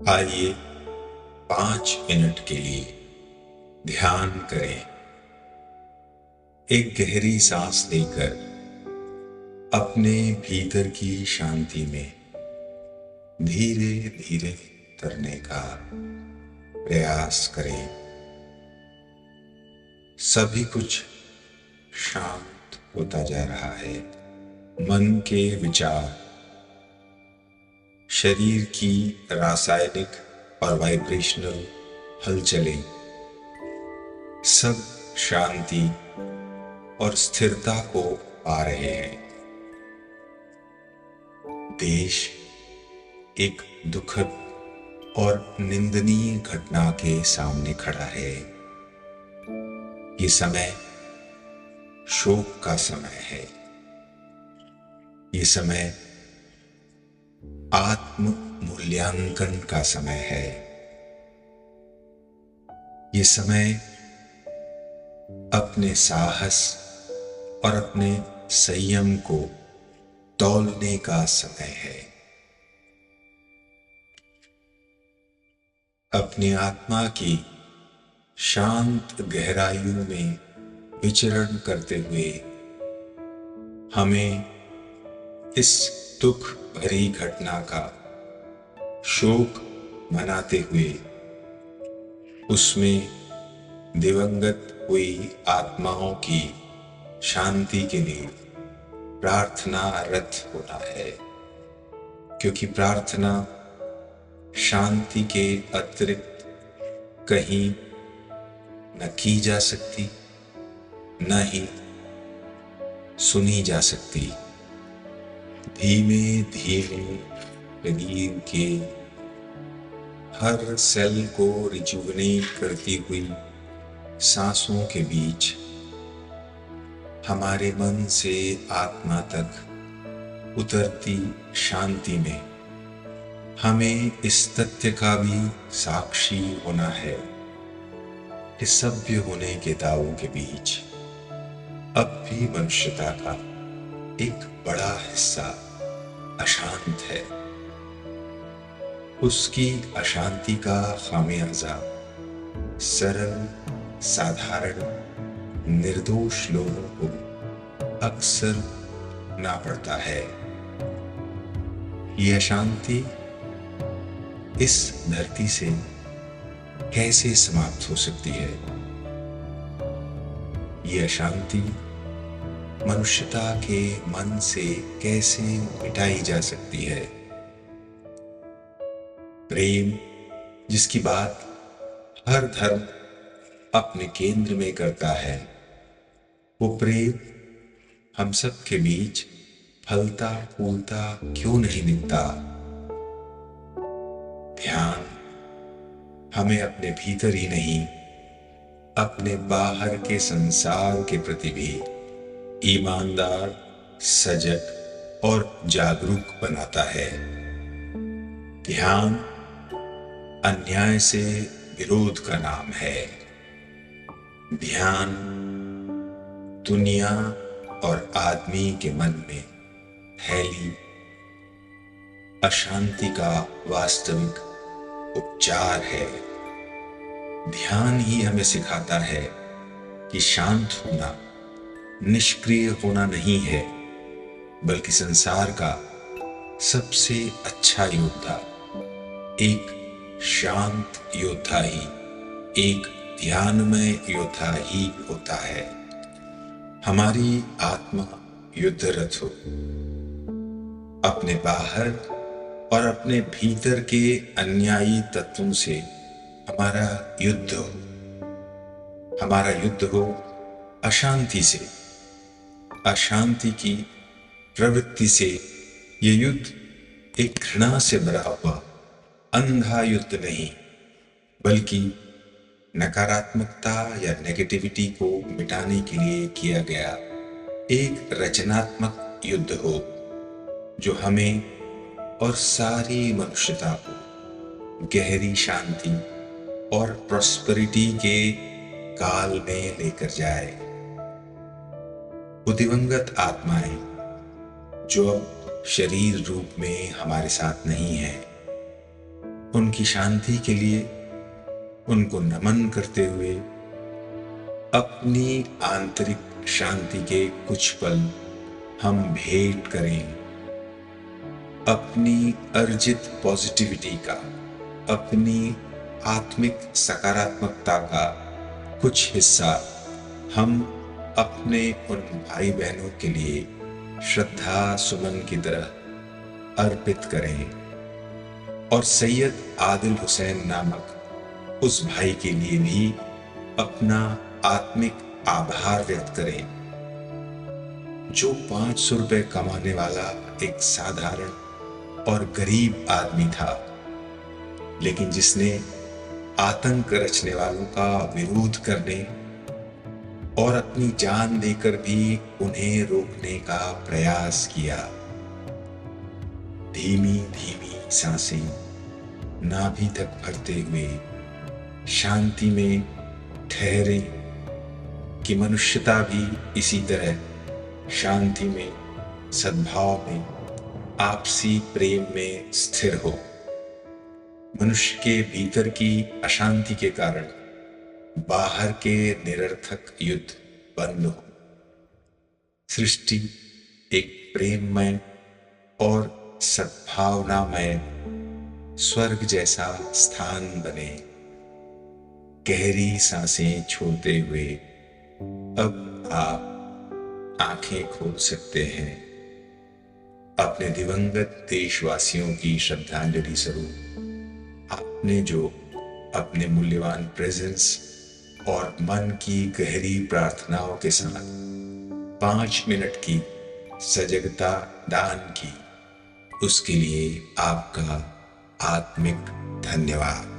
आइए 5 मिनट के लिए ध्यान करें। एक गहरी सांस लेकर अपने भीतर की शांति में धीरे धीरे उतरने का प्रयास करें। सभी कुछ शांत होता जा रहा है। मन के विचार, शरीर की रासायनिक और वाइब्रेशनल हलचलें सब शांति और स्थिरता को पा रहे हैं। देश एक दुखद और निंदनीय घटना के सामने खड़ा है। ये समय शोक का समय है। ये समय आत्म मूल्यांकन का समय है। ये समय अपने साहस और अपने संयम को तौलने का समय है। अपनी आत्मा की शांत गहराइयों में विचरण करते हुए हमें इस दुख भरी घटना का शोक मनाते हुए उसमें दिवंगत हुई आत्माओं की शांति के लिए प्रार्थनारत होना है, क्योंकि प्रार्थना शांति के अतिरिक्त कहीं न की जा सकती, न ही सुनी जा सकती। धीमे धीमे शरीर के हर सेल को रिजुवनेट करती हुई सांसों के बीच हमारे मन से आत्मा तक उतरती शांति में हमें इस तथ्य का भी साक्षी होना है कि सभ्य होने के दावों के बीच अब भी मनुष्यता का एक बड़ा हिस्सा अशांत है। उसकी अशांति का खामियाजा सरल, साधारण, निर्दोष लोगों को अक्सर ना पड़ता है। ये अशांति इस धरती से कैसे समाप्त हो सकती है? ये अशांति मनुष्यता के मन से कैसे मिटाई जा सकती है? प्रेम, जिसकी बात हर धर्म अपने केंद्र में करता है, वो प्रेम हम सब के बीच फलता फूलता क्यों नहीं दिखता? ध्यान हमें अपने भीतर ही नहीं, अपने बाहर के संसार के प्रति भी ईमानदार, सजग और जागरूक बनाता है। ध्यान अन्याय से विरोध का नाम है। ध्यान दुनिया और आदमी के मन में फैली अशांति का वास्तविक उपचार है। ध्यान ही हमें सिखाता है कि शांत होना निष्क्रिय होना नहीं है, बल्कि संसार का सबसे अच्छा योद्धा एक शांत योद्धा ही, एक ध्यानमय योद्धा ही होता है। हमारी आत्मा युद्धरत हो, अपने बाहर और अपने भीतर के अन्यायी तत्वों से हमारा युद्ध हो। हमारा युद्ध हो अशांति से, अशांति की प्रवृत्ति से। ये युद्ध एक घृणा से भरा हुआ अंधा युद्ध नहीं, बल्कि नकारात्मकता या नेगेटिविटी को मिटाने के लिए किया गया एक रचनात्मक युद्ध हो, जो हमें और सारी मनुष्यता को गहरी शांति और प्रॉस्पेरिटी के काल में लेकर जाए। वो दिवंगत आत्माएं जो अब शरीर रूप में हमारे साथ नहीं है, उनकी शांति के लिए उनको नमन करते हुए अपनी आंतरिक शांति के कुछ पल हम भेंट करें। अपनी अर्जित पॉजिटिविटी का, अपनी आत्मिक सकारात्मकता का कुछ हिस्सा हम अपने उन भाई बहनों के लिए श्रद्धा सुमन की तरह अर्पित करें और सैयद आदिल हुसैन नामक उस भाई के लिए भी अपना आत्मिक आभार व्यक्त करें, जो 500 रुपए कमाने वाला एक साधारण और गरीब आदमी था, लेकिन जिसने आतंक रचने वालों का विरोध करने और अपनी जान देकर भी उन्हें रोकने का प्रयास किया। धीमी धीमी सांसें नाभि तक भरते हुए शांति में ठहरे कि मनुष्यता भी इसी तरह शांति में, सद्भाव में, आपसी प्रेम में स्थिर हो। मनुष्य के भीतर की अशांति के कारण बाहर के निरर्थक युद्ध बंद हो। सृष्टि एक प्रेममय और सद्भावनामय स्वर्ग जैसा स्थान बने। गहरी सांसें छोड़ते हुए अब आप आंखें खोल सकते हैं। अपने दिवंगत देशवासियों की श्रद्धांजलि स्वरूप आपने जो अपने मूल्यवान प्रेजेंस और मन की गहरी प्रार्थनाओं के साथ 5 मिनट की सजगता दान की, उसके लिए आपका आत्मिक धन्यवाद।